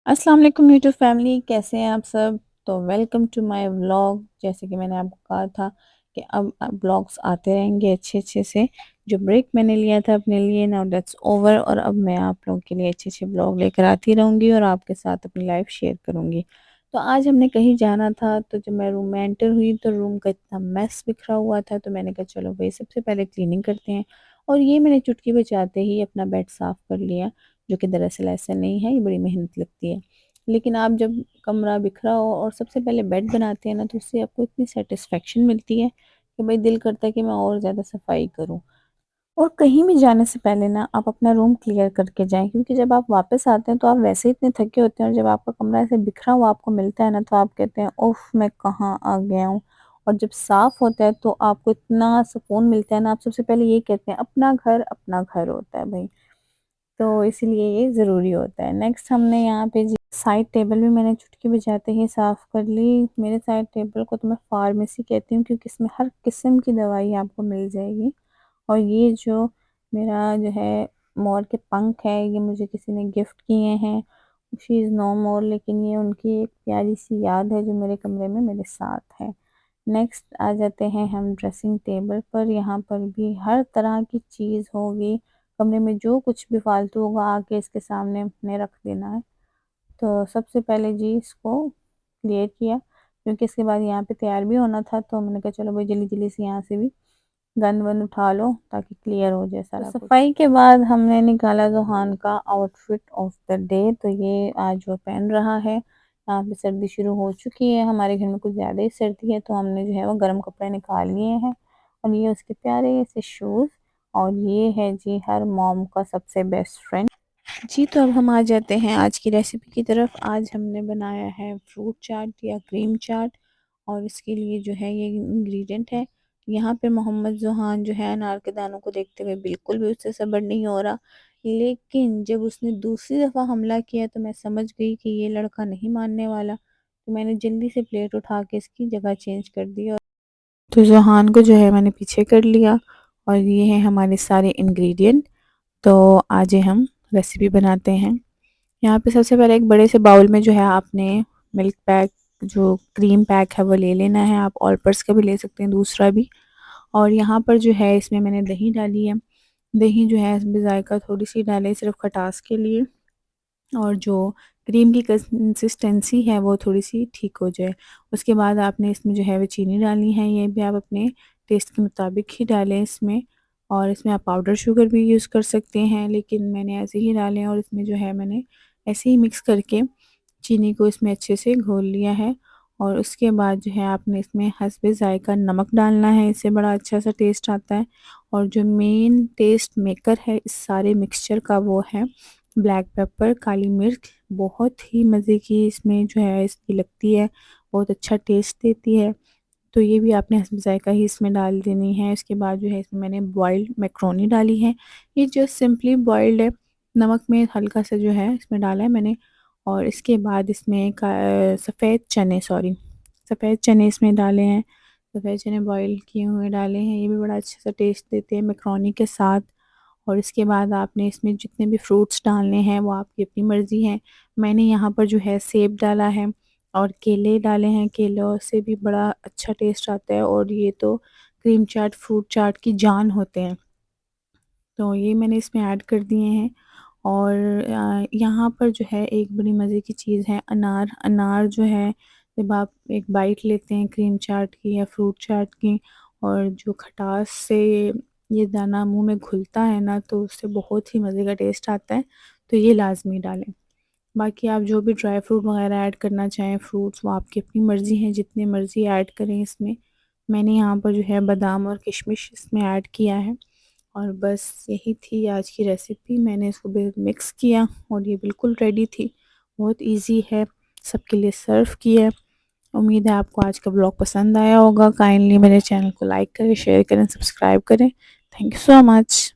अस्सलाम वालेकुम YouTube family, कैसे हैं आप सब। तो वेलकम टू माय व्लॉग। जैसे कि मैंने आपको कहा था कि अब व्लॉग्स आते रहेंगे अच्छे अच्छे से। जो ब्रेक मैंने लिया था अपने लिए, नाउ दैट्स ओवर, और अब मैं आप लोगों के लिए अच्छे अच्छे व्लॉग लेकर आती रहूँगी और आपके साथ अपनी लाइफ शेयर करूँगी। तो आज हमने कहीं जाना था, तो जब मैं रूम में एंटर हुई तो रूम का इतना मैस बिखरा हुआ था, तो मैंने कहा चलो भाई सबसे पहले क्लीनिंग करते हैं। और ये मैंने चुटकी बजाते ही अपना बेड साफ़ कर लिया, जो कि दरअसल ऐसा नहीं है, ये बड़ी मेहनत लगती है। लेकिन आप जब कमरा बिखरा हो और सबसे पहले बेड बनाते हैं ना, तो उससे आपको इतनी सेटिस्फेक्शन मिलती है कि भाई दिल करता है कि मैं और ज़्यादा सफाई करूँ। और कहीं भी जाने से पहले ना आप अपना रूम क्लियर करके जाएँ, क्योंकि जब आप वापस आते हैं तो आप वैसे ही इतने थके होते हैं, और जब आपका कमरा ऐसे बिखरा हुआ आपको मिलता है ना, तो आप कहते हैं उफ़ मैं कहाँ आ गया हूँ। और जब साफ़ होता है तो आपको इतना सुकून मिलता है ना, आप सबसे पहले ये कहते हैं अपना घर होता है भाई। तो इसीलिए ये ज़रूरी होता है। नेक्स्ट हमने यहाँ पे जी साइड टेबल भी मैंने चुटकी बजाते ही साफ़ कर ली। मेरे साइड टेबल को तो मैं फ़ार्मेसी कहती हूँ, क्योंकि इसमें हर किस्म की दवाई आपको मिल जाएगी। और ये जो मेरा जो है मोर के पंख है, ये मुझे किसी ने गिफ्ट किए हैं। शी इज़ नो मोर, लेकिन ये उनकी एक प्यारी सी याद है जो मेरे कमरे में मेरे साथ है। नेक्स्ट आ जाते हैं हम ड्रेसिंग टेबल पर। यहाँ पर भी हर तरह की चीज़ होगी, कमरे में जो कुछ भी फालतू होगा आके इसके सामने अपने रख देना है। तो सबसे पहले जी इसको क्लियर किया, क्योंकि इसके बाद यहाँ पे तैयार भी होना था, तो मैंने कहा चलो भाई जल्दी जल्दी से यहाँ से भी गंद वंद उठा लो ताकि क्लियर हो जाए सारा कुछ। सफाई के बाद हमने निकाला ज़ुहान का आउटफिट ऑफ द डे। तो ये आज वो पहन रहा है। यहाँ पे सर्दी शुरू हो चुकी है, हमारे घर में कुछ ज़्यादा ही सर्दी है, तो हमने जो है वो गर्म कपड़े निकाल लिए हैं। और ये उसके प्यारे से शूज़। और ये है जी हर मॉम का सबसे बेस्ट फ्रेंड। जी, तो अब हम आ जाते हैं आज की रेसिपी की तरफ। आज हमने बनाया है फ्रूट चाट या क्रीम चाट। और इसके लिए जो है ये इंग्रेडिएंट है। यहाँ पे मोहम्मद ज़ुहान जो है अनार के दानों को देखते हुए बिल्कुल भी उससे सब्र नहीं हो रहा। लेकिन जब उसने दूसरी दफ़ा हमला किया तो मैं समझ गई कि ये लड़का नहीं मानने वाला। तो मैंने जल्दी से प्लेट उठा के इसकी जगह चेंज कर दी, और तो ज़ुहान को जो है मैंने पीछे कर लिया। और ये हैं हमारे सारे इंग्रेडिएंट। तो आज हम रेसिपी बनाते हैं। यहाँ पे सबसे पहले एक बड़े से बाउल में जो है आपने मिल्क पैक, जो क्रीम पैक है वो ले लेना है। आप ऑलपर्स का भी ले सकते हैं, दूसरा भी। और यहाँ पर जो है इसमें मैंने दही डाली है। दही जो है इसमें जायका थोड़ी सी डालें सिर्फ खटास के लिए, और जो क्रीम की कंसिस्टेंसी है वो थोड़ी सी ठीक हो जाए। उसके बाद आपने इसमें जो है वो चीनी डालनी है, ये भी आप अपने टेस्ट के मुताबिक ही डालें इसमें। और इसमें आप पाउडर शुगर भी यूज़ कर सकते हैं, लेकिन मैंने ऐसे ही डाले हैं। और इसमें जो है मैंने ऐसे ही मिक्स करके चीनी को इसमें अच्छे से घोल लिया है। और उसके बाद जो है आपने इसमें हस्बे ज़ायका नमक डालना है, इससे बड़ा अच्छा सा टेस्ट आता है। और जो मेन टेस्ट मेकर है इस सारे मिक्सचर का वो है ब्लैक पेपर, काली मिर्च। बहुत ही मज़े की इसमें जो है इसकी लगती है, बहुत अच्छा टेस्ट देती है। तो ये भी आपने हस्ब ज़ायका ही इसमें डाल देनी है। इसके बाद जो है इसमें मैंने बॉइल्ड मैक्रोनी डाली है। ये जो सिंपली बॉइल्ड है, नमक में हल्का सा जो है इसमें डाला है मैंने। और इसके बाद इसमें सफ़ेद चने इसमें डाले हैं। सफ़ेद चने बॉईल किए हुए डाले हैं, ये भी बड़ा अच्छा सा टेस्ट देते हैं मैक्रोनी के साथ। और इसके बाद आपने इसमें जितने भी फ्रूट्स डालने हैं वो आपकी अपनी मर्ज़ी है। मैंने यहाँ पर जो है सेब डाला है और केले डाले हैं, केलों से भी बड़ा अच्छा टेस्ट आता है, और ये तो क्रीम चाट फ्रूट चाट की जान होते हैं। तो ये मैंने इसमें ऐड कर दिए हैं। और यहाँ पर जो है एक बड़ी मज़े की चीज़ है अनार। अनार जो है जब आप एक बाइट लेते हैं क्रीम चाट की या फ्रूट चाट की, और जो खटास से ये दाना मुंह में घुलता है ना, तो उससे बहुत ही मज़े का टेस्ट आता है। तो ये लाज़मी डालें। बाकी आप जो भी ड्राई फ्रूट वगैरह ऐड करना चाहें, फ्रूट्स, वो आपकी अपनी मर्ज़ी है, जितनी मर्ज़ी ऐड करें इसमें। मैंने यहाँ पर जो है बादाम और किशमिश इसमें ऐड किया है। और बस यही थी आज की रेसिपी। मैंने इसको मिक्स किया और ये बिल्कुल रेडी थी। बहुत इजी है, सबके लिए सर्व किया है। उम्मीद है आपको आज का ब्लॉग पसंद आया होगा। काइंडली मेरे चैनल को लाइक करें, शेयर करें, सब्सक्राइब करें। Thank you so much.